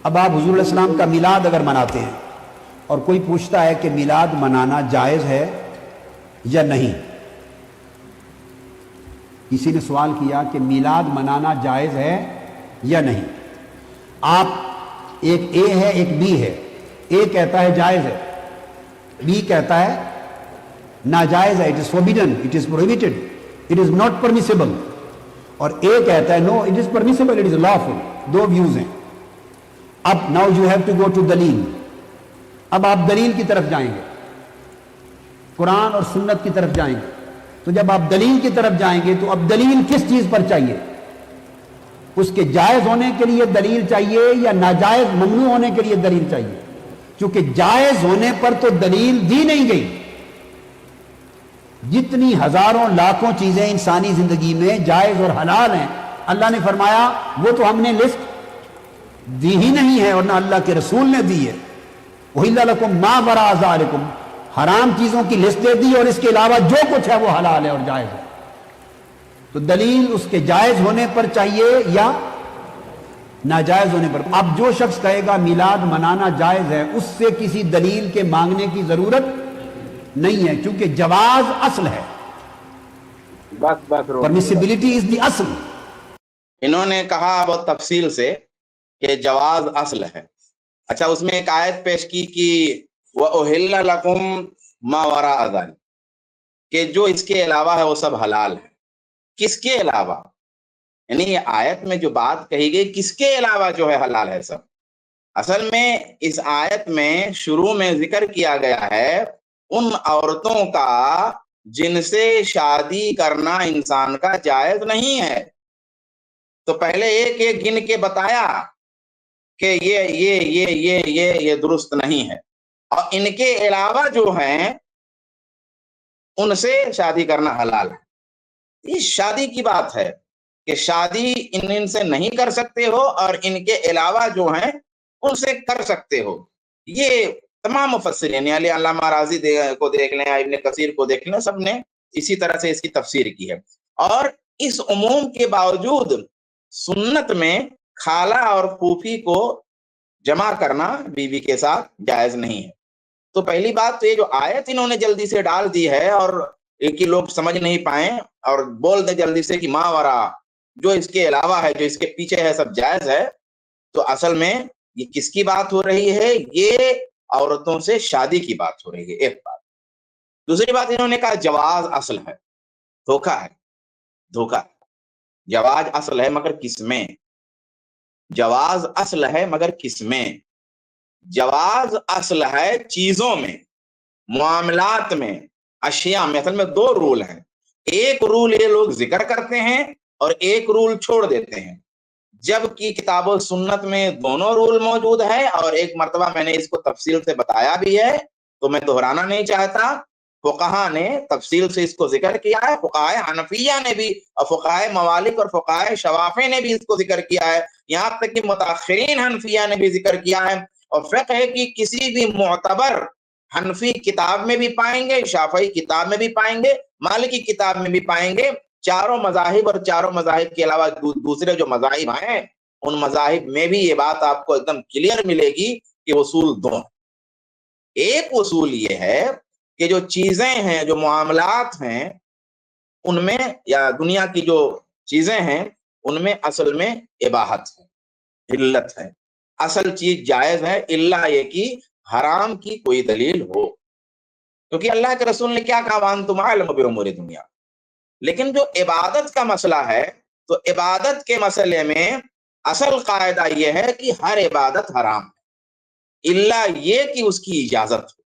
اب آپ حضور علیہ السلام کا میلاد اگر مناتے ہیں اور کوئی پوچھتا ہے کہ میلاد منانا جائز ہے یا نہیں، کسی نے سوال کیا کہ میلاد منانا جائز ہے یا نہیں، آپ ایک اے ہے ایک بی ہے، اے کہتا ہے جائز ہے، بی کہتا ہے ناجائز ہے، it is forbidden, it is prohibited, it is not permissible, اور اے کہتا ہے no it is permissible, it is lawful. دو ویوز ہیں. اب now you have to go to دلیل. اب آپ دلیل کی طرف جائیں گے، قرآن اور سنت کی طرف جائیں گے. تو جب آپ دلیل کی طرف جائیں گے تو اب دلیل کس چیز پر چاہیے؟ اس کے جائز ہونے کے لیے دلیل چاہیے یا ناجائز ممنوع ہونے کے لیے دلیل چاہیے؟ کیونکہ جائز ہونے پر تو دلیل دی نہیں گئی. جتنی ہزاروں لاکھوں چیزیں انسانی زندگی میں جائز اور حلال ہیں، اللہ نے فرمایا وہ تو ہم نے لسٹ دی ہی نہیں ہے، اور نہ اللہ کے رسول نے دی ہے. وَإِلَّا لَكُمْ مَا وَرَاءَ ذَلِكُمْ، حرام چیزوں کی لسٹ دے دی اور اس کے علاوہ جو کچھ ہے وہ حلال ہے اور جائز ہے. تو دلیل اس کے جائز ہونے پر چاہیے یا ناجائز ہونے پر. اب جو شخص کہے گا میلاد منانا جائز ہے، اس سے کسی دلیل کے مانگنے کی ضرورت نہیں ہے، کیونکہ جواز اصل ہے. بس پرمیسیبلٹی از دی اصل. انہوں نے کہا بہت تفصیل سے کہ جواز اصل ہے. اچھا، اس میں ایک آیت پیش کی کہ وَأُحِلَّ لَكُمْ مَا وَرَاءَ ذَلِكَ، کہ جو اس کے علاوہ ہے وہ سب حلال ہے. کس کے علاوہ؟ یعنی یہ آیت میں جو بات کہی گئی کس کے علاوہ جو ہے حلال ہے سب. اصل میں اس آیت میں شروع میں ذکر کیا گیا ہے ان عورتوں کا جن سے شادی کرنا انسان کا جائز نہیں ہے. تو پہلے ایک ایک گن کے بتایا کہ یہ درست نہیں ہے، اور ان کے علاوہ جو ہیں ان سے شادی کرنا حلال ہے. یہ شادی کی بات ہے کہ شادی ان سے نہیں کر سکتے ہو اور ان کے علاوہ جو ہیں ان سے کر سکتے ہو. یہ تمام مفسرین، یعنی علامہ راضی کو دیکھ لیں، ابن کثیر کو دیکھ لیں، سب نے اسی طرح سے اس کی تفسیر کی ہے. اور اس عموم کے باوجود سنت میں خالہ اور پھوپھی کو جمع کرنا بیوی کے ساتھ جائز نہیں ہے. تو پہلی بات تو یہ جو آیت انہوں نے جلدی سے ڈال دی ہے اور ایک ہی لوگ سمجھ نہیں پائیں اور بول دیں جلدی سے کہ ما ورا، جو اس کے علاوہ ہے، جو اس کے پیچھے ہے، سب جائز ہے. تو اصل میں یہ کس کی بات ہو رہی ہے؟ یہ عورتوں سے شادی کی بات ہو رہی ہے. ایک بات. دوسری بات، انہوں نے کہا جواز اصل ہے. دھوکہ ہے، دھوکہ. جواز اصل ہے مگر کس میں؟ جواز اصل ہے مگر کس میں؟ جواز اصل ہے چیزوں میں، معاملات میں، اشیاء میں. اصل میں دو رول ہیں. ایک رول یہ لوگ ذکر کرتے ہیں اور ایک رول چھوڑ دیتے ہیں، جبکہ کتاب و سنت میں دونوں رول موجود ہے. اور ایک مرتبہ میں نے اس کو تفصیل سے بتایا بھی ہے، تو میں دہرانا نہیں چاہتا. فقہا نے تفصیل سے اس کو ذکر کیا ہے، فقہائے حنفیہ نے بھی، اور فقہائے موالک اور فقہائے شوافع نے بھی اس کو ذکر کیا ہے. یہاں تک کہ متاخرین حنفیہ نے بھی ذکر کیا ہے. اور فقہ کی کسی بھی معتبر حنفی کتاب میں بھی پائیں گے، شافعی کتاب میں بھی پائیں گے، مالکی کتاب میں بھی پائیں گے. چاروں مذاہب اور چاروں مذاہب کے علاوہ دوسرے جو مذاہب ہیں ان مذاہب میں بھی یہ بات آپ کو ایک دم کلیئر ملے گی کہ اصول دو ہیں. ایک اصول یہ ہے کہ جو چیزیں ہیں، جو معاملات ہیں، ان میں یا دنیا کی جو چیزیں ہیں ان میں اصل میں اباحت ہے، علت ہے. اصل چیز جائز ہے، الا یہ کہ حرام کی کوئی دلیل ہو. کیونکہ اللہ کے رسول نے کیا کہا؟ وانتم اعلم بامور دنیا. لیکن جو عبادت کا مسئلہ ہے، تو عبادت کے مسئلے میں اصل قاعدہ یہ ہے کہ ہر عبادت حرام ہے، الا یہ کہ اس کی اجازت ہو.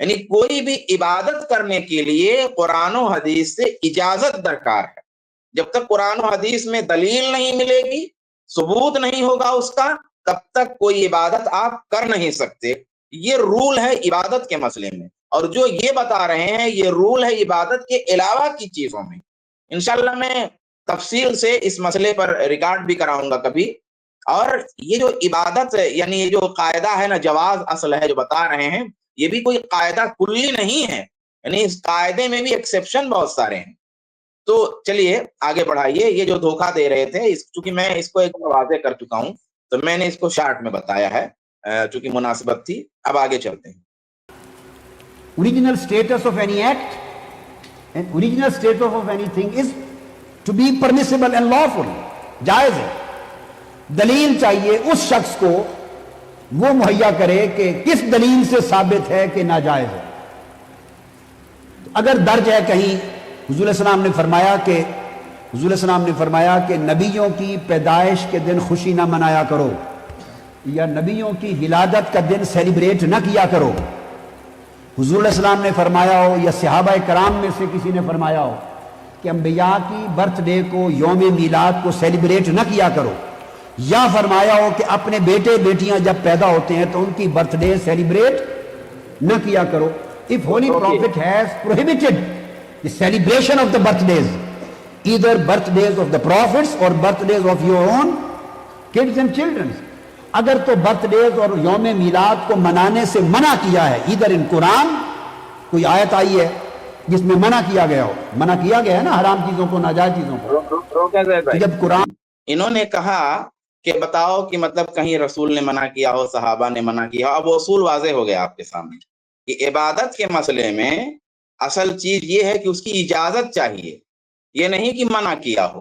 یعنی کوئی بھی عبادت کرنے کے لیے قرآن و حدیث سے اجازت درکار ہے. جب تک قرآن و حدیث میں دلیل نہیں ملے گی، ثبوت نہیں ہوگا اس کا، تب تک کوئی عبادت آپ کر نہیں سکتے. یہ رول ہے عبادت کے مسئلے میں. اور جو یہ بتا رہے ہیں یہ رول ہے عبادت کے علاوہ کی چیزوں میں. انشاءاللہ میں تفصیل سے اس مسئلے پر ریکارڈ بھی کراؤں گا کبھی. اور یہ جو عبادت ہے، یعنی یہ جو قاعدہ ہے نا، جواز اصل ہے جو بتا رہے ہیں، یہ بھی کوئی قاعدہ کلی نہیں ہے. یعنی اس قاعدے میں بھی ایکسیپشن بہت سارے ہیں. تو چلیے آگے بڑھائیے. یہ جو دھوکہ دے رہے تھے، چونکہ میں اس کو ایک واضح کر چکا ہوں تو میں نے اس کو شارٹ میں بتایا ہے چونکہ مناسبت تھی. اب آگے چلتے ہیں. Original status of any act and original status of anything is to be permissible and lawful. جائز ہے. دلیل چاہیے اس شخص کو وہ مہیا کرے کہ کس دلیل سے ثابت ہے کہ ناجائز ہے. اگر درج ہے کہیں حضور السلام نے فرمایا کہ نبیوں کی پیدائش کے دن خوشی نہ منایا کرو یا نبیوں کی ولادت کا دن سیلیبریٹ نہ کیا کرو. حضور علیہ السلام نے فرمایا ہو یا صحابہ کرام میں سے کسی نے فرمایا ہو کہ انبیاء کی برتھ ڈے کو یوم میلاد کو سیلیبریٹ نہ کیا کرو, یا فرمایا ہو کہ اپنے بیٹے بیٹیاں جب پیدا ہوتے ہیں تو ان کی برتھ ڈے سیلیبریٹ نہ کیا کرو. If Holy Prophet has prohibited the celebration of the birthdays, either birthdays of the prophets or birthdays of your own kids and children, اگر تو برتھ ڈیز اور یوم میلاد کو منانے سے منع کیا ہے, ادھر ان قرآن کوئی آیت آئی ہے جس میں منع کیا گیا ہے نا حرام چیزوں کو, ناجائز چیزوں کو. جب قرآن انہوں نے کہا کہ بتاؤ کہ مطلب کہیں رسول نے منع کیا ہو, صحابہ نے منع کیا ہو. اب اصول واضح ہو گیا آپ کے سامنے کہ عبادت کے مسئلے میں اصل چیز یہ ہے کہ اس کی اجازت چاہیے, یہ نہیں کہ منع کیا ہو.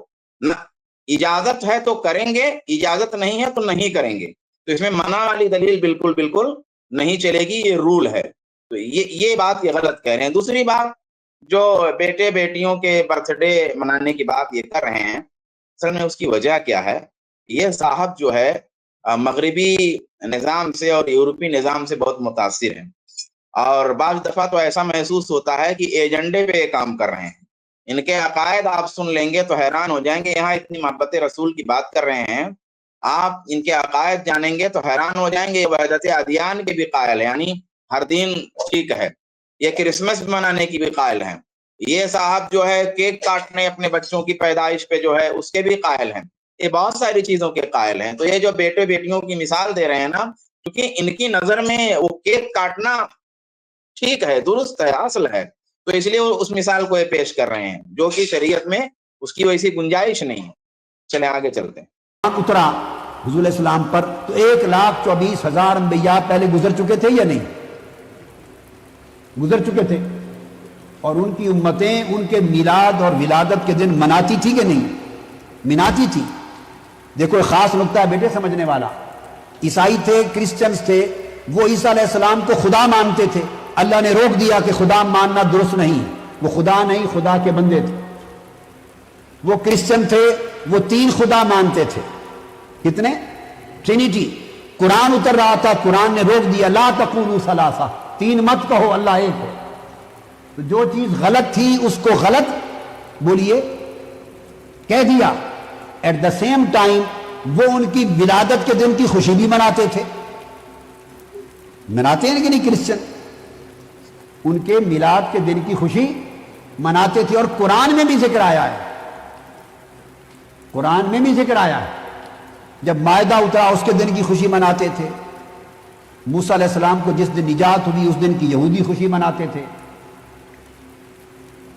اجازت ہے تو کریں گے, اجازت نہیں ہے تو نہیں کریں گے. تو اس میں منع والی دلیل بالکل نہیں چلے گی, یہ رول ہے. تو یہ بات یہ غلط کہہ رہے ہیں. دوسری بات, جو بیٹے بیٹیوں کے برتھ ڈے منانے کی بات یہ کر رہے ہیں, اصل میں اس کی وجہ کیا ہے؟ یہ صاحب جو ہے مغربی نظام سے اور یورپی نظام سے بہت متاثر ہیں, اور بعض دفعہ تو ایسا محسوس ہوتا ہے کہ ایجنڈے پہ کام کر رہے ہیں. ان کے عقائد آپ سن لیں گے تو حیران ہو جائیں گے. یہاں اتنی محبت رسول کی بات کر رہے ہیں, آپ ان کے عقائد جانیں گے تو حیران ہو جائیں گے. وحدت ادیان کے بھی قائل ہیں, یعنی ہر دین ٹھیک ہے. یہ کرسمس منانے کی بھی قائل ہیں. یہ صاحب جو ہے کیک کاٹنے اپنے بچوں کی پیدائش پہ جو ہے اس کے بھی قائل ہیں. یہ بہت ساری چیزوں کے قائل ہیں. تو یہ جو بیٹے بیٹیوں کی مثال دے رہے ہیں نا, کیونکہ ان کی نظر میں وہ کیک کاٹنا ٹھیک ہے, درست ہے, اصل ہے, تو اس لیے وہ اس مثال کو یہ پیش کر رہے ہیں جو کہ شریعت میں اس کی ویسی گنجائش نہیں ہے. چلیں آگے چلتے ہیں. اترا حضور علیہ السلام پر تو 1,24,000 انبیاء پہلے گزر چکے تھے یا نہیں؟ گزر چکے تھے, اور ان کی امتیں ان کے میلاد اور ولادت کے دن مناتی تھی کہ نہیں؟ مناتی تھی. دیکھو ایک خاص نقطہ ہے بیٹے سمجھنے والا. عیسائی تھے, کرسچنز تھے, وہ عیسیٰ علیہ السلام کو خدا مانتے تھے. اللہ نے روک دیا کہ خدا ماننا درست نہیں, وہ خدا نہیں خدا کے بندے تھے. وہ کرسچن تھے, وہ 3 خدا مانتے تھے. کتنے؟ ٹرینیٹی. قرآن اتر رہا تھا, قرآن نے روک دیا, لا تقولوا ثلاثہ, 3 مت کہو, اللہ ایک ہے. تو جو چیز غلط تھی اس کو غلط بولیے کہہ دیا. ایٹ دا سیم ٹائم وہ ان کی ولادت کے دن کی خوشی بھی مناتے تھے. مناتے ہیں کہ نہیں کرسچن؟ ان کے میلاد کے دن کی خوشی مناتے تھے. اور قرآن میں بھی ذکر آیا ہے, قرآن میں بھی ذکر آیا ہے. جب مائدہ اترا اس کے دن کی خوشی مناتے تھے. موسیٰ علیہ السلام کو جس دن نجات ہوئی اس دن کی یہودی خوشی مناتے تھے,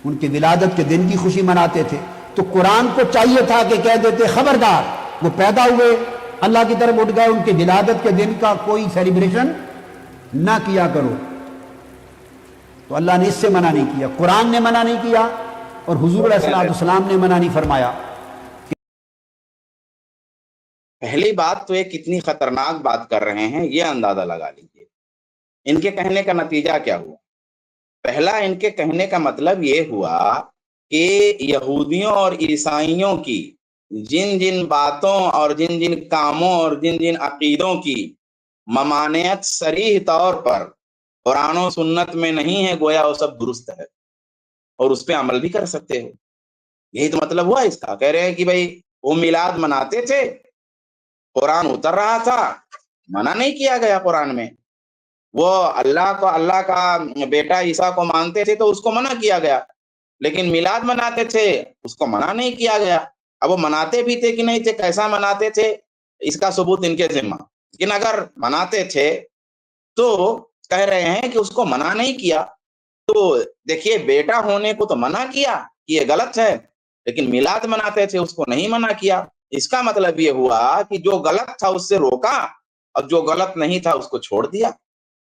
ان کے ولادت کے دن کی خوشی مناتے تھے. تو قرآن کو چاہیے تھا کہ کہہ دیتے خبردار, وہ پیدا ہوئے اللہ کی طرف اٹھ گئے, ان کے ولادت کے دن کا کوئی سیلیبریشن نہ کیا کرو. تو اللہ نے اس سے منع نہیں کیا, قرآن نے منع نہیں کیا, اور حضور علیہ السلام نے منع نہیں فرمایا. پہلی بات تو یہ کتنی خطرناک بات کر رہے ہیں یہ اندازہ لگا لیجئے. ان کے کہنے کا نتیجہ کیا ہوا؟ پہلا, ان کے کہنے کا مطلب یہ ہوا کہ یہودیوں اور عیسائیوں کی جن جن باتوں اور جن جن کاموں اور جن جن عقیدوں کی ممانعت صریح طور پر قرآن و سنت میں نہیں ہے, گویا وہ سب درست ہے اور اس پہ عمل بھی کر سکتے ہو. یہی تو مطلب ہوا اس کا. کہہ رہے ہیں کہ بھائی وہ میلاد مناتے تھے, قرآن اتر رہا تھا, منع نہیں کیا گیا قرآن میں. وہ اللہ کا بیٹا عیسیٰ کو مانتے تھے تو اس کو منع کیا گیا, لیکن میلاد مناتے تھے اس کو منع نہیں کیا گیا. اب وہ مناتے بھی تھے کہ نہیں تھے, کیسا مناتے تھے, اس کا ثبوت ان کے ذمہ. لیکن اگر مناتے تھے تو کہہ رہے ہیں کہ اس کو منع نہیں کیا. تو دیکھیے, بیٹا ہونے کو تو منع کیا کہ یہ غلط ہے, لیکن میلاد مناتے تھے اس کو نہیں منع کیا. اس کا مطلب یہ ہوا کہ جو غلط تھا اس سے روکا اور جو غلط نہیں تھا اس کو چھوڑ دیا.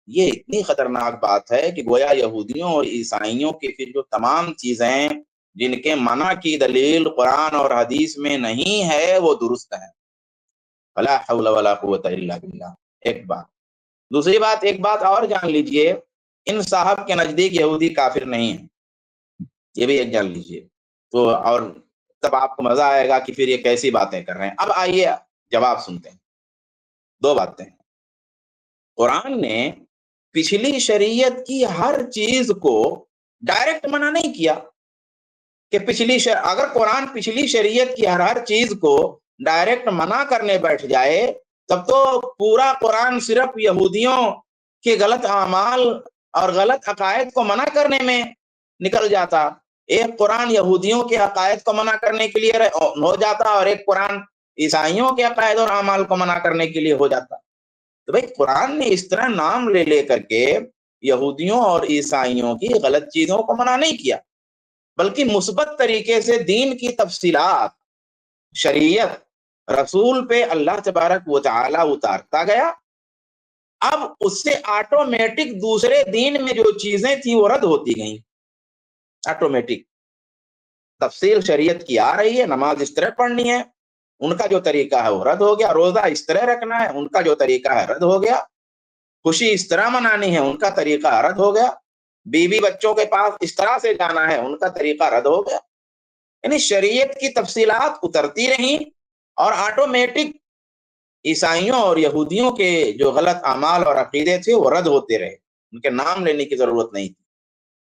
یہ اتنی خطرناک بات ہے کہ گویا یہودیوں اور عیسائیوں کی پھر جو تمام چیزیں جن کے منع کی دلیل قرآن اور حدیث میں نہیں ہے وہ درست ہے. ولا حول ولا قوت الا باللہ. ایک بات. دوسری بات، ایک بات اور جان لیجئے، ان صاحب کے نزدیک یہودی کافر نہیں ہے، یہ بھی ایک جان لیجئے. تو اور تب آپ کو مزہ آئے گا کہ پھر یہ کیسی باتیں کر رہے ہیں. اب آئیے جواب سنتے ہیں. دو باتیں. قرآن نے پچھلی شریعت کی ہر چیز کو ڈائریکٹ منع نہیں کیا کہ اگر قرآن پچھلی شریعت کی ہر چیز کو ڈائریکٹ منع کرنے بیٹھ جائے تب تو پورا قرآن صرف یہودیوں کے غلط اعمال اور غلط عقائد کو منع کرنے میں نکل جاتا. ایک قرآن یہودیوں کے عقائد کو منع کرنے کے لیے ہو جاتا اور ایک قرآن عیسائیوں کے عقائد اور اعمال کو منع کرنے کے لیے ہو جاتا. تو بھائی قرآن نے اس طرح نام لے لے کر کے یہودیوں اور عیسائیوں کی غلط چیزوں کو منع نہیں کیا، بلکہ مثبت طریقے سے دین کی تفصیلات، شریعت، رسول پہ اللہ تبارک و تعالی اتارتا گیا. اب اس سے آٹومیٹک دوسرے دین میں جو چیزیں تھیں وہ رد ہوتی گئیں. آٹومیٹک تفصیل شریعت کی آ رہی ہے، نماز اس طرح پڑھنی ہے، ان کا جو طریقہ ہے وہ رد ہو گیا. روزہ اس طرح رکھنا ہے، ان کا جو طریقہ ہے رد ہو گیا. خوشی اس طرح منانی ہے، ان کا طریقہ رد ہو گیا. بیوی بچوں کے پاس اس طرح سے جانا ہے، ان کا طریقہ رد ہو گیا. یعنی شریعت کی تفصیلات اترتی رہیں اور آٹومیٹک عیسائیوں اور یہودیوں کے جو غلط اعمال اور عقیدے تھے وہ رد ہوتے رہے، ان کے نام لینے کی ضرورت نہیں تھی.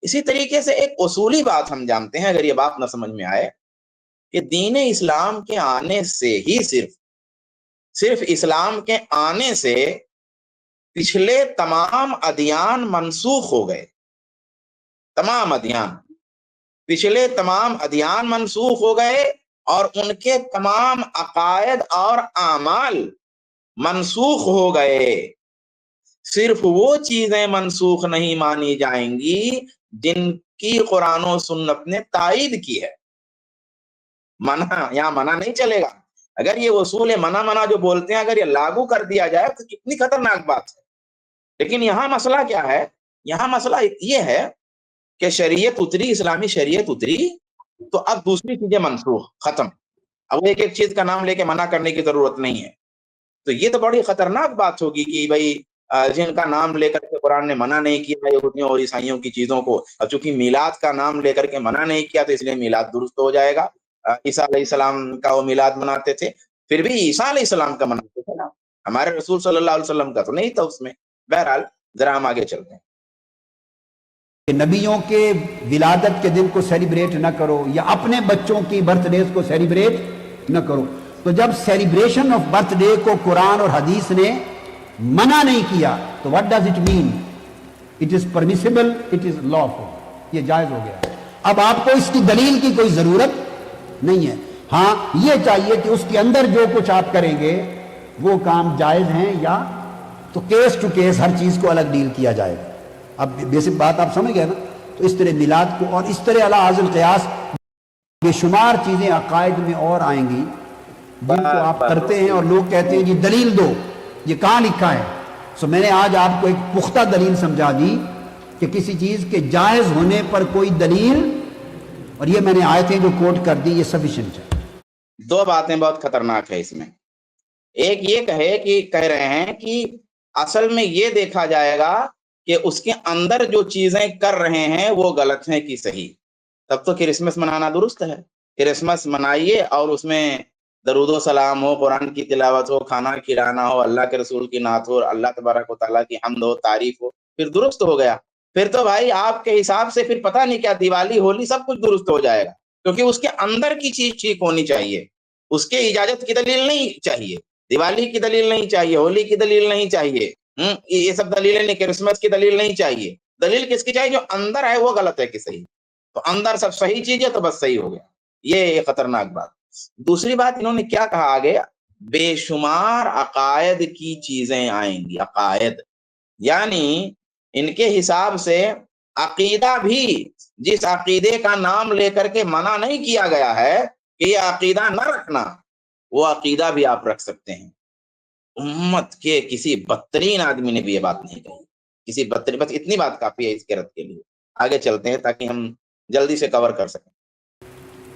اسی طریقے سے ایک اصولی بات ہم جانتے ہیں، اگر یہ بات نہ سمجھ میں آئے، کہ دین اسلام کے آنے سے ہی صرف اسلام کے آنے سے پچھلے تمام ادیان منسوخ ہو گئے. تمام ادیان، پچھلے تمام ادیان منسوخ ہو گئے اور ان کے تمام عقائد اور اعمال منسوخ ہو گئے. صرف وہ چیزیں منسوخ نہیں مانی جائیں گی جن کی قرآن و سنت نے تائید کی ہے. منع نہیں چلے گا. اگر یہ اصول منع جو بولتے ہیں اگر یہ لاگو کر دیا جائے تو کتنی خطرناک بات ہے. لیکن یہاں مسئلہ کیا ہے؟ یہاں مسئلہ یہ ہے کہ شریعت اتری، اسلامی شریعت اتری، تو اب دوسری چیزیں منسوخ، ختم. اب ایک ایک چیز کا نام لے کے منع کرنے کی ضرورت نہیں ہے. تو یہ تو بڑی خطرناک بات ہوگی کہ بھائی جن کا نام لے کر کے قرآن نے منع نہیں کیا یہودیوں اور عیسائیوں کی چیزوں کو، اور چونکہ میلاد کا نام لے کر کے منع نہیں کیا تو اس لیے میلاد درست ہو جائے گا. عیسیٰ علیہ السلام کا وہ میلاد مناتے تھے، پھر بھی عیسیٰ علیہ السلام کا مناتے تھے نا، ہمارے رسول صلی اللہ علیہ وسلم کا تو نہیں تھا اس میں. بہرحال ذرا ہم آگے چلتے ہیں. کہ نبیوں کے ولادت کے دن کو سیلیبریٹ نہ کرو یا اپنے بچوں کی برتھ ڈیز کو سیلیبریٹ نہ کرو. تو جب سیلیبریشن آف برتھ ڈے کو قرآن اور حدیث نے منع نہیں کیا تو what does it mean? It is permissible, it is lawful. یہ جائز ہو گیا. اب آپ کو اس کی دلیل کی کوئی ضرورت نہیں ہے. ہاں یہ چاہیے کہ اس کے اندر جو کچھ آپ کریں گے وہ کام جائز ہیں یا تو کیس ٹو کیس ہر چیز کو الگ ڈیل کیا جائے گا. اب بیسک بات آپ سمجھ گئے نا. تو اس طرح میلاد کو اور اس طرح علی حاصل قیاس بے شمار چیزیں عقائد میں اور آئیں گی جن کو آپ کرتے ہیں اور لوگ کہتے ہیں جی دلیل دو، یہ کہاں لکھا ہے. سو میں نے آج آپ کو ایک پختہ دلیل سمجھا دی کہ کسی چیز کے جائز ہونے پر کوئی دلیل، اور یہ میں نے آیتیں جو کوٹ کر دی یہ سفیشینٹ ہے. دو باتیں بہت خطرناک ہے اس میں. ایک یہ کہہ رہے ہیں کہ اصل میں یہ دیکھا جائے گا کہ اس کے اندر جو چیزیں کر رہے ہیں وہ غلط ہیں کہ صحیح. تب تو کرسمس منانا درست ہے. کرسمس منائیے اور اس میں درود و سلام ہو، قرآن کی تلاوت ہو، کھانا کھلانا ہو، اللہ کے رسول کی نعت ہو، اللہ تبارک و تعالیٰ کی حمد ہو، تعریف ہو، پھر درست ہو گیا. پھر تو بھائی آپ کے حساب سے پھر پتہ نہیں کیا دیوالی ہولی سب کچھ درست ہو جائے گا، کیونکہ اس کے اندر کی چیز ٹھیک ہونی چاہیے. اس کے اجازت کی دلیل نہیں چاہیے، دیوالی کی دلیل نہیں چاہیے، ہولی کی دلیل نہیں چاہیے، یہ سب دلیلیں نہیں، کرسمس کی دلیل نہیں چاہیے. دلیل کس کی چاہیے؟ جو اندر ہے وہ غلط ہے کہ صحیح. تو اندر سب صحیح چیز ہے تو بس صحیح ہو گیا. یہ خطرناک بات. دوسری بات انہوں نے کیا کہا آگے؟ بے شمار عقائد کی چیزیں آئیں گی. عقائد یعنی ان کے حساب سے عقیدہ بھی جس عقیدے کا نام لے کر کے منع نہیں کیا گیا ہے کہ یہ عقیدہ نہ رکھنا، وہ عقیدہ بھی آپ رکھ سکتے ہیں. امت کے کسی بدترین آدمی نے بھی یہ بات نہیں کہی, کسی بدترین, بس اتنی بات کافی ہے اس کے رد کے لیے. آگے چلتے ہیں تاکہ ہم جلدی سے کور کر سکیں.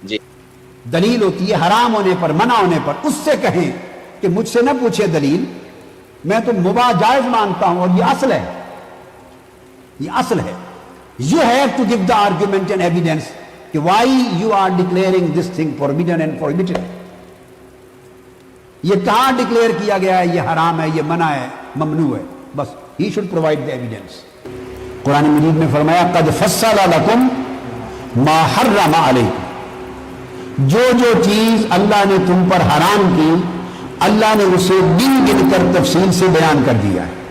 جی, دلیل ہوتی ہے حرام ہونے پر, منع ہونے پر. اس سے کہیں کہ مجھ سے نہ پوچھے دلیل, میں تو مباح جائز مانتا ہوں, اور یہ اصل ہے, یہ اصل ہے. You have to give the argument and evidence کہ why you are declaring this thing forbidden and prohibited. یہ کہاں ڈکلیئر کیا گیا ہے یہ حرام ہے, یہ منع ہے, ممنوع ہے. بس he should provide the evidence. قرآن مجید میں فرمایا قد فصل لکم ما حرم علیکم, جو چیز اللہ نے تم پر حرام کی اللہ نے اسے گن گن کر تفصیل سے بیان کر دیا ہے.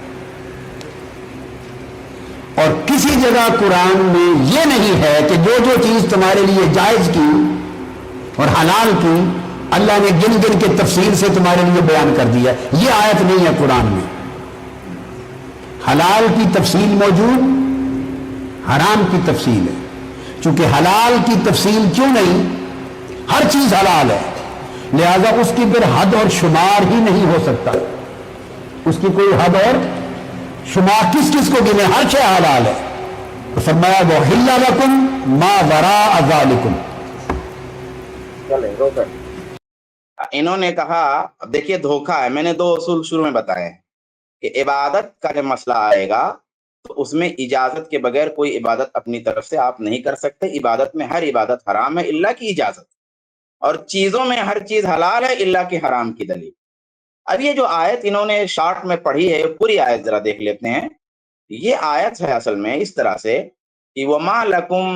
اور کسی جگہ قرآن میں یہ نہیں ہے کہ جو چیز تمہارے لیے جائز کی اور حلال کی اللہ نے گن گن کے تفصیل سے تمہارے لیے بیان کر دیا. یہ آیت نہیں ہے قرآن میں. حلال کی تفصیل موجود, حرام کی تفصیل ہے. چونکہ حلال کی تفصیل کیوں نہیں, ہر چیز حلال ہے, لہذا اس کی پھر حد اور شمار ہی نہیں ہو سکتا. اس کی کوئی حد اور شمار کس کس کو گنے, ہر شے حلال ہے. تو فرمایا وَأُحِلَّ لَكُمْ مَا وَرَاءَ ذَلِكُمْ. انہوں نے کہا, اب دیکھیے دھوکہ ہے. میں نے 2 اصول شروع میں بتائے ہیں کہ عبادت کا جب مسئلہ آئے گا تو اس میں اجازت کے بغیر کوئی عبادت اپنی طرف سے آپ نہیں کر سکتے. عبادت میں ہر عبادت حرام ہے الا کی اجازت, اور چیزوں میں ہر چیز حلال ہے الا کہ حرام کی دلیل. اب یہ جو آیت انہوں نے شارٹ میں پڑھی ہے, پوری آیت ذرا دیکھ لیتے ہیں. یہ آیت ہے اصل میں اس طرح سے کہ وَمَا لَكُمْ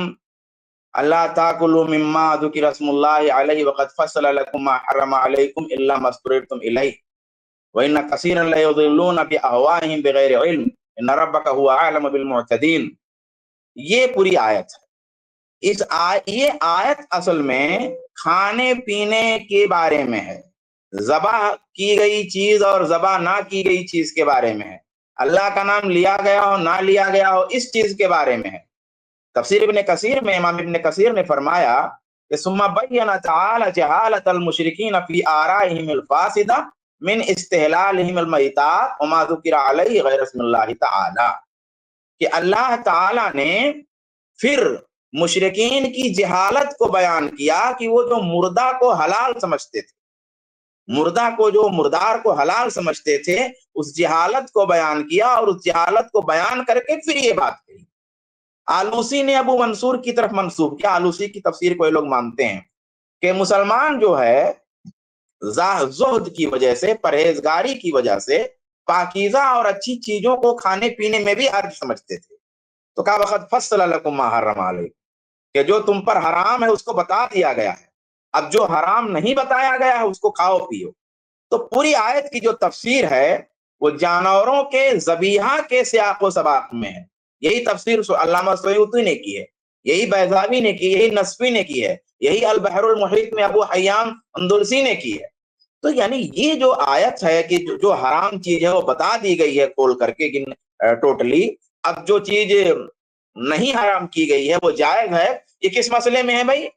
أَلَّا تَأْكُلُوا مِمَّا ذُكِرَ اسْمُ اللَّهِ عَلَيْهِ وَقَدْ فَصَّلَ لَكُم مَّا حَرَّمَ عَلَيْكُمْ إِلَّا مَا اضْطُرِرْتُمْ إِلَيْهِ وَإِنَّ كَثِيرًا لَّيُضِلُّونَ بِأَهْوَائِهِمْ بِغَيْرِ عِلْمٍ إِنَّ رَبَّكَ هُوَ أَعْلَمُ بِالْمُعْتَدِينَ. یہ پوری آیت ہے. یہ آیت اصل میں کھانے پینے کے بارے میں ہے, ذبح کی گئی چیز اور ذبح نہ کی گئی چیز کے بارے میں ہے. اللہ کا نام لیا گیا ہو نہ لیا گیا ہو اس چیز کے بارے میں ہے. تفسیر ابن کثیر میں امام ابن کثیر نے فرمایا کہ ثم بین تعالی جہالت المشرکین فی آرائہم الفاسدہ من استحلالہم المیتات وما ذکر علیہ غیر اسم اللہ تعالی, کہ اللہ تعالی نے پھر مشرکین کی جہالت کو بیان کیا کہ وہ جو مردہ کو حلال سمجھتے تھے, مردہ کو جو مردار کو حلال سمجھتے تھے, اس جہالت کو بیان کیا, اور اس جہالت کو بیان کر کے پھر یہ بات کہی. آلوسی نے ابو منصور کی طرف منسوب کیا. آلوسی کی تفسیر کو یہ لوگ مانتے ہیں کہ مسلمان جو ہے زہد کی وجہ سے, پرہیزگاری کی وجہ سے پاکیزہ اور اچھی چیزوں کو کھانے پینے میں بھی حرج سمجھتے تھے. تو کہا وقد فصل لکم ما حرم علیکم, کہ جو تم پر حرام ہے اس کو بتا دیا گیا ہے, اب جو حرام نہیں بتایا گیا ہے اس کو کھاؤ پیو. تو پوری آیت کی جو تفسیر ہے وہ جانوروں کے ذبیحہ کے سیاق و سباق میں ہے. یہی تفسیر علامہ سیوطی نے کی ہے, یہی بیضاوی نے کی, یہی نصفی نے کی ہے, یہی البحر المحیط میں ابو حیان اندلسی نے کی ہے. تو یعنی یہ جو آیت ہے کہ جو حرام چیز ہے وہ بتا دی گئی ہے کھول کر کے ٹوٹلی. اب جو چیز نہیں حرام کی گئی ہے وہ جائز ہے. یہ کس مسئلے میں ہے بھائی؟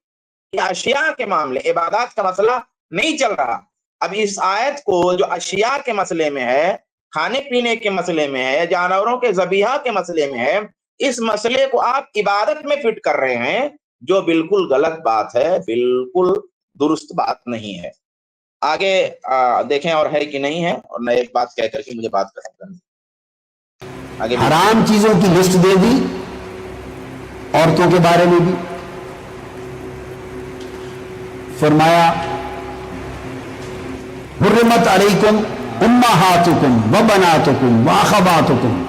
یہ اشیاء کے معاملے, عبادات کا مسئلہ نہیں چل رہا. اب اس آیت کو جو اشیاء کے مسئلے میں ہے, کھانے پینے کے مسئلے میں ہے, جانوروں کے ذبیحہ کے مسئلے میں ہے, اس مسئلے کو آپ عبادت میں فٹ کر رہے ہیں, جو بالکل غلط بات ہے, بالکل درست بات نہیں ہے. آگے دیکھیں اور ہے کہ نہیں ہے, اور میں ایک بات کہہ کر کے مجھے بات ختم کرنی. آگے حرام چیزوں کی لسٹ دے دی, عورتوں کے بارے میں بھی فرمایا حرمت علیکم امہاتکم وبناتکم واخواتکم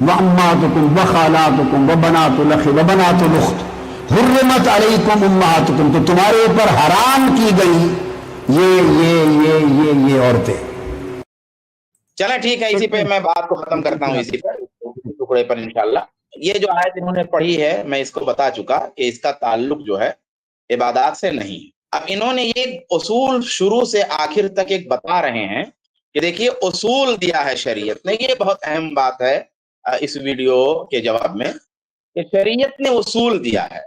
واماتکم وخالاتکم وبنات الاخ وبنات الاخت حرمت علیکم امہاتکم, تو تمہارے اوپر حرام کی گئی یہ عورتیں. چلیں ٹھیک ہے, اسی پہ میں بات کو ختم کرتا ہوں, اسی ٹکڑے پر انشاءاللہ. یہ جو آیت انہوں نے پڑھی ہے میں اس کو بتا چکا کہ اس کا تعلق جو ہے عبادات سے نہیں. اب انہوں نے یہ اصول شروع سے آخر تک ایک بتا رہے ہیں کہ دیکھیے اصول دیا ہے شریعت نے. یہ بہت اہم بات ہے اس ویڈیو کے جواب میں, کہ شریعت نے اصول دیا ہے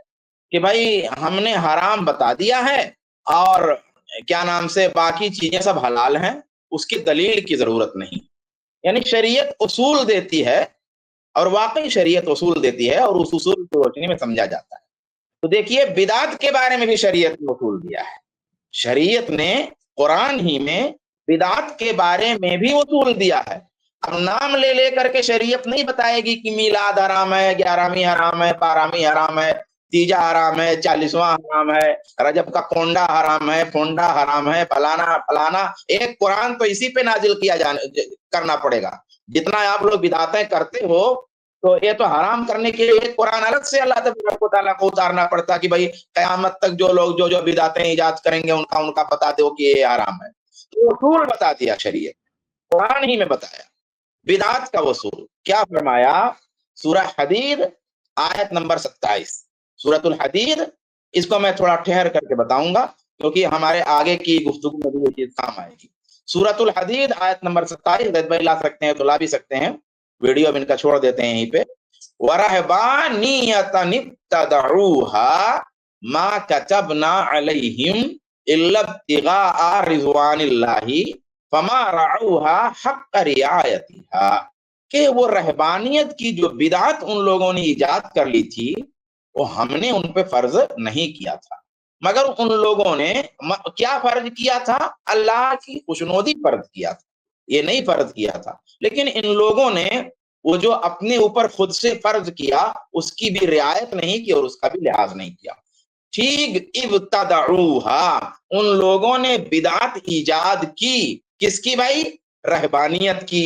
کہ بھائی ہم نے حرام بتا دیا ہے اور کیا نام سے باقی چیزیں سب حلال ہیں، اس کی دلیل کی ضرورت نہیں. یعنی شریعت اصول دیتی ہے، اور واقعی شریعت اصول دیتی ہے، اور اس اصول کی روشنی میں سمجھا جاتا ہے. تو دیکھیے بدعت کے بارے میں بھی شریعت نے اصول دیا ہے. شریعت نے قرآن ہی میں بدعت کے بارے میں بھی اصول دیا ہے. اب نام لے لے کر کے شریعت نہیں بتائے گی کہ میلاد حرام ہے، 11ویں حرام ہے، 12ویں حرام ہے، تیجا حرام ہے، 40واں حرام ہے، رجب کا کونڈا حرام ہے، پھونڈا حرام ہے، فلانا فلانا. ایک قرآن تو اسی پہ نازل کرنا پڑے گا. جتنا آپ لوگ بدعتیں کرتے ہو تو یہ تو حرام کرنے کے لیے ایک قرآن الگ سے اللہ تبارک و تعالیٰ کو اتارنا پڑتا کہ بھائی قیامت تک جو لوگ جو بدعتیں ایجاد کریں گے ان کا بتا دو کہ یہ حرام ہے. تو اصول بتا دیا شریعت، قرآن ہی میں بتایا بدعت کا اصول. کیا فرمایا؟ سورہ حدید آیت نمبر 27. سورۃ الحدید، اس کو میں تھوڑا ٹھہر کر کے بتاؤں گا کیونکہ ہمارے آگے کی گفتگو میں بھی یہ چیز کام آئے گی. سورۃ الحدید آیت نمبر 27. زید بھائی لا سکتے ہیں تو لا بھی سکتے ہیں، ویڈیو اب ان کا چھوڑ دیتے ہیں یہیں پہ. وَرَهْبَانِيَّةً ابْتَدَعُوهَا مَا كَتَبْنَا عَلَيْهِمْ إِلَّا ابْتِغَاءَ رِضْوَانِ اللَّهِ فَمَا رَعَوْهَا حَقَّ رِعَایَتِهَا. کہ وہ رہبانیت کی جو بدعت ان لوگوں نے ایجاد کر لی تھی وہ ہم نے ان پہ فرض نہیں کیا تھا، مگر ان لوگوں نے کیا فرض کیا تھا؟ اللہ کی خوشنودی فرض کیا تھا، یہ نہیں فرض کیا تھا. لیکن ان لوگوں نے وہ جو اپنے اوپر خود سے فرض کیا اس کی بھی رعایت نہیں کی اور اس کا بھی لحاظ نہیں کیا. ٹھیک ابتدعوہا، ان لوگوں نے بدعت ایجاد کی. کس کی بھائی؟ رہبانیت کی.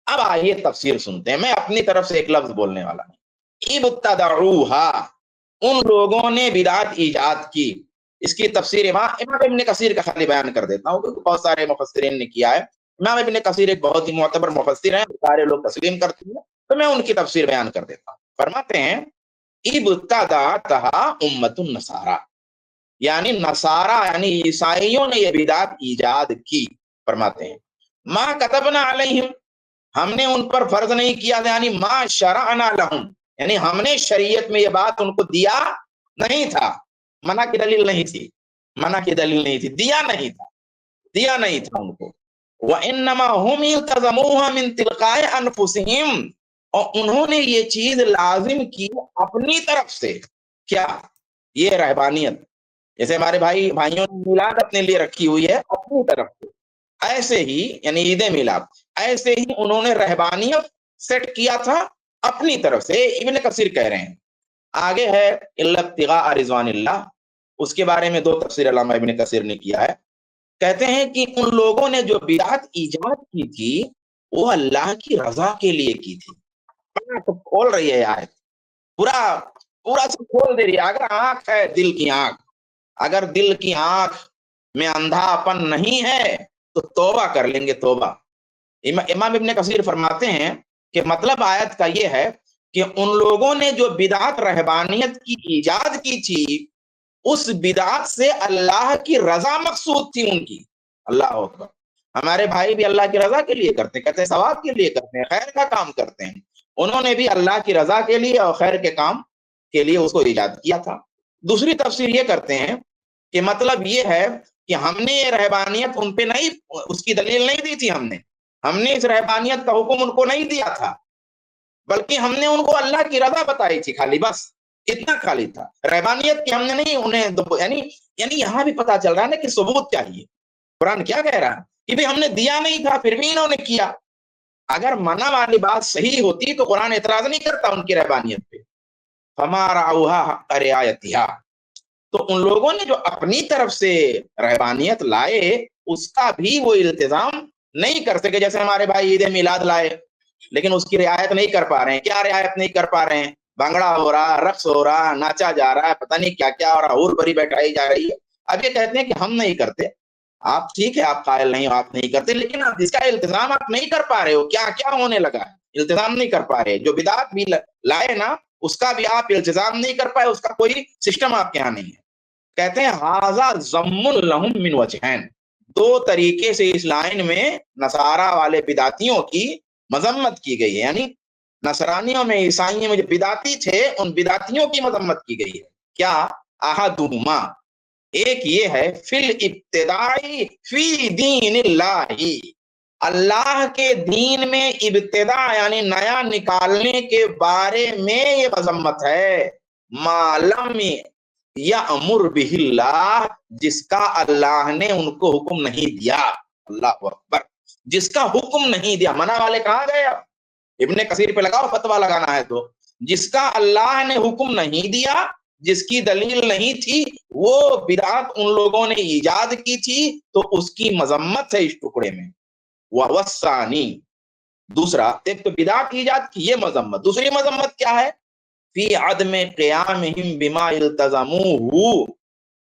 اب آئیے تفسیر سنتے ہیں، میں اپنی طرف سے ایک لفظ بولنے والا ہوں. ابتدعوہا، ان لوگوں نے بدعت ایجاد کی. اس کی تفسیر امام ابن کثیر کا خالی بیان کر دیتا ہوں کیونکہ بہت سارے مفسرین نے کیا ہے. امام ابن کثیر ایک بہت ہی معتبر مفسر ہیں، سارے لوگ تسلیم کرتے ہیں، تو میں ان کی تفسیر بیان کر دیتا ہوں. فرماتے ہیں ابتدعتھا امت النصارى، یعنی نصارہ یعنی عیسائیوں نے یہ بدعت ایجاد کی. فرماتے ہیں ما کتبنا علیہم، ہم نے ان پر فرض نہیں کیا، یعنی ما شرعنا لہم، یعنی ہم نے شریعت میں یہ بات ان کو دیا نہیں تھا. منع کی دلیل نہیں تھی، منع کی دلیل نہیں تھی، دیا نہیں تھا ان کو. وَإِنَّمَا هُمْ الْتَزَمُوهَا مِنْ تِلْقَاءِ أَنفُسِهِمْ، اور انہوں نے یہ چیز لازم کی اپنی طرف سے. کیا؟ یہ رہبانیت. جیسے ہمارے بھائیوں نے میلاد اپنے لیے رکھی ہوئی ہے اپنی طرف سے، ایسے ہی یعنی عید میلاد، ایسے ہی انہوں نے رہبانیت سیٹ کیا تھا اپنی طرف سے. ابن کثیر کہہ رہے ہیں. آگے ہے الا ابتغاء رضوان اللہ، اس کے بارے میں 2 تفسیر علامہ ابن کثیر نے کیا ہے. کہتے ہیں کہ ان لوگوں نے جو بدعت ایجاد کی تھی وہ اللہ کی رضا کے لیے کی تھی. کھول رہی ہے آیت، پورا سب کھول دے رہی ہے. اگر آنکھ ہے دل کی آنکھ، اگر دل کی آنکھ میں اندھاپن نہیں ہے تو توبہ کر لیں گے. توبہ. امام ابن کثیر فرماتے ہیں کہ مطلب آیت کا یہ ہے کہ ان لوگوں نے جو بدعت رہبانیت کی ایجاد کی تھی اس بدعت سے اللہ کی رضا مقصود تھی ان کی. اللہ اکبر. ہمارے بھائی بھی اللہ کی رضا کے لیے کرتے ہیں، کہتے ہیں ثواب کے لیے کرتے ہیں، خیر کا کام کرتے ہیں. انہوں نے بھی اللہ کی رضا کے لیے اور خیر کے کام کے لیے اس کو ایجاد کیا تھا. دوسری تفسیر یہ کرتے ہیں کہ مطلب یہ ہے کہ ہم نے یہ رہبانیت ان پہ نہیں، اس کی دلیل نہیں دی تھی، ہم نے اس رہبانیت کا حکم ان کو نہیں دیا تھا، بلکہ ہم نے ان کو اللہ کی رضا بتائی تھی خالی، بس اتنا خالی تھا. رہبانیت کی ہم نے نہیں انہیں یعنی یہاں بھی پتا چل رہا ہے نا کہ ثبوت چاہیے. قرآن کیا کہہ رہا ہے کہ بھی ہم نے دیا نہیں تھا پھر بھی انہوں نے کیا. اگر منع والی بات صحیح ہوتی تو قرآن اعتراض نہیں کرتا ان کی رہبانیت پہ. فما رعوها حق رعایتها، تو ان لوگوں نے جو اپنی طرف سے رہبانیت لائے اس کا بھی وہ التزام نہیں کر سکے. جیسے ہمارے بھائی عید میلاد لائے لیکن اس کی رعایت نہیں کر پا رہے ہیں. کیا رعایت نہیں کر پا رہے ہیں؟ بھنگڑا ہو رہا، رقص ہو رہا، ناچا جا رہا ہے، پتہ نہیں کیا کیا ہو رہا، ہور بری بیٹھائی جا رہی ہے. اب یہ کہتے ہیں کہ ہم نہیں کرتے. آپ ٹھیک ہے، آپ قائل نہیں ہو، آپ نہیں کرتے، لیکن آپ اس کا التزام آپ نہیں کر پا رہے ہو. کیا کیا ہونے لگا ہے؟ التزام نہیں کر پا رہے. جو بدعت بھی لائے نا اس کا بھی آپ التزام نہیں کر پائے، اس کا کوئی سسٹم آپ کے یہاں نہیں ہے. کہتے ہیں ھذا ذم لہم من وجہین، 2 طریقے سے اس لائن میں نصارہ والے بدعتیوں کی مذمت کی گئی ہے. یعنی نصرانیوں میں، عیسائیوں میں جو بدعتی تھے ان بدعتیوں کی مذمت کی گئی ہے. کیا؟ احدہما، ایک یہ ہے فل ابتدائی فی دین اللہ، اللہ کے دین میں ابتدا یعنی نیا نکالنے کے بارے میں یہ مذمت ہے، ما لم یأمر بہ اللہ، جس کا اللہ نے ان کو حکم نہیں دیا، اللہ اکبر، جس کا حکم نہیں دیا۔ منع والے کہاں گئے؟ ابن کثیر پہ لگاؤ، فتویٰ لگانا ہے تو جس کا اللہ نے حکم نہیں دیا، جس کی دلیل نہیں تھی، وہ بدعت ان لوگوں نے ایجاد کی تھی، تو اس کی مذمت ہے اس ٹکڑے میں۔ وَوَسَّانی، دوسرا، ایک تو بدعت ایجاد کی، یہ مذمت، دوسری مذمت کیا ہے؟ فی عدم قیامہم بما التزموہ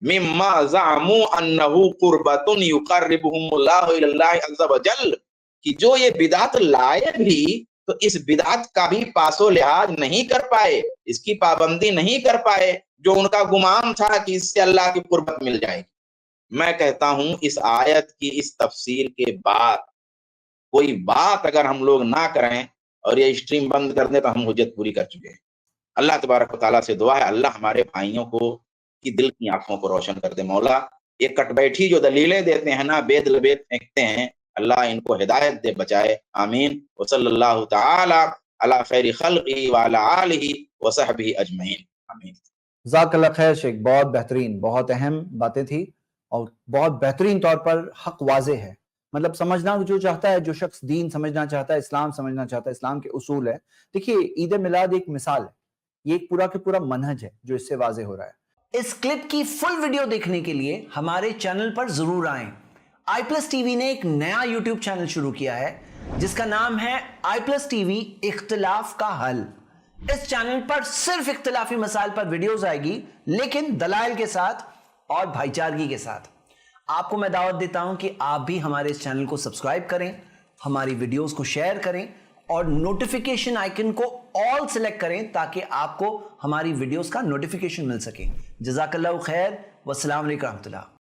مما زعموا انہ قربۃ یقربہم اللہ الی اللہ عز وجل، کہ جو یہ بدعت لائے بھی تو اس بدعت کا بھی پاس و لحاظ نہیں کر پائے، اس کی پابندی نہیں کر پائے جو ان کا گمان تھا کہ اس سے اللہ کی قربت مل جائے گی۔ میں کہتا ہوں اس آیت کی اس تفسیر کے بعد کوئی بات اگر ہم لوگ نہ کریں اور یہ اسٹریم بند کر دیں تو ہم حجت پوری کر چکے ہیں۔ اللہ تبارک و تعالیٰ سے دعا ہے اللہ ہمارے بھائیوں کو کی دل کی آنکھوں کو روشن کر دے۔ مولا یہ کٹ بیٹھی جو دلیلیں دیتے ہیں نا، بید لبید پھینکتے ہیں، اللہ ان کو ہدایت دے، بچائے، آمین۔ وصلی اللہ تعالی علی خیر خلقہ وعلی آلہ وصحبہ اجمعین، آمین۔ جزاک اللہ خیر شیخ، بہت بہترین، بہت اہم باتیں تھی اور بہت بہترین طور پر حق واضح ہے۔ مطلب سمجھنا جو چاہتا ہے، جو شخص دین سمجھنا چاہتا ہے، اسلام سمجھنا چاہتا ہے، اسلام کے اصول ہے۔ دیکھیے عید میلاد ایک مثال ہے، یہ ایک پورا کا پورا منہج ہے جو اس سے واضح ہو رہا ہے۔ اس کلپ کی فل ویڈیو دیکھنے کے لیے ہمارے چینل پر ضرور آئیں۔ آئی پلس ٹی وی نے ایک نیا یوٹیوب چینل شروع کیا ہے جس کا نام ہے آئی پلس ٹی وی اختلاف کا حل۔ اس چینل پر صرف اختلافی مسائل پر ویڈیوز آئے گی، لیکن دلائل کے ساتھ اور بھائی چارگی کے ساتھ۔ آپ کو میں دعوت دیتا ہوں کہ آپ بھی ہمارے اس چینل کو سبسکرائب کریں، ہماری ویڈیوز کو شیئر کریں اور نوٹیفیکیشن آئیکن کو آل سلیکٹ کریں تاکہ آپ کو ہماری ویڈیوز کا نوٹیفیکیشن مل سکے۔ جزاک اللہ خیر، والسلام علیکم ورحمۃ اللہ۔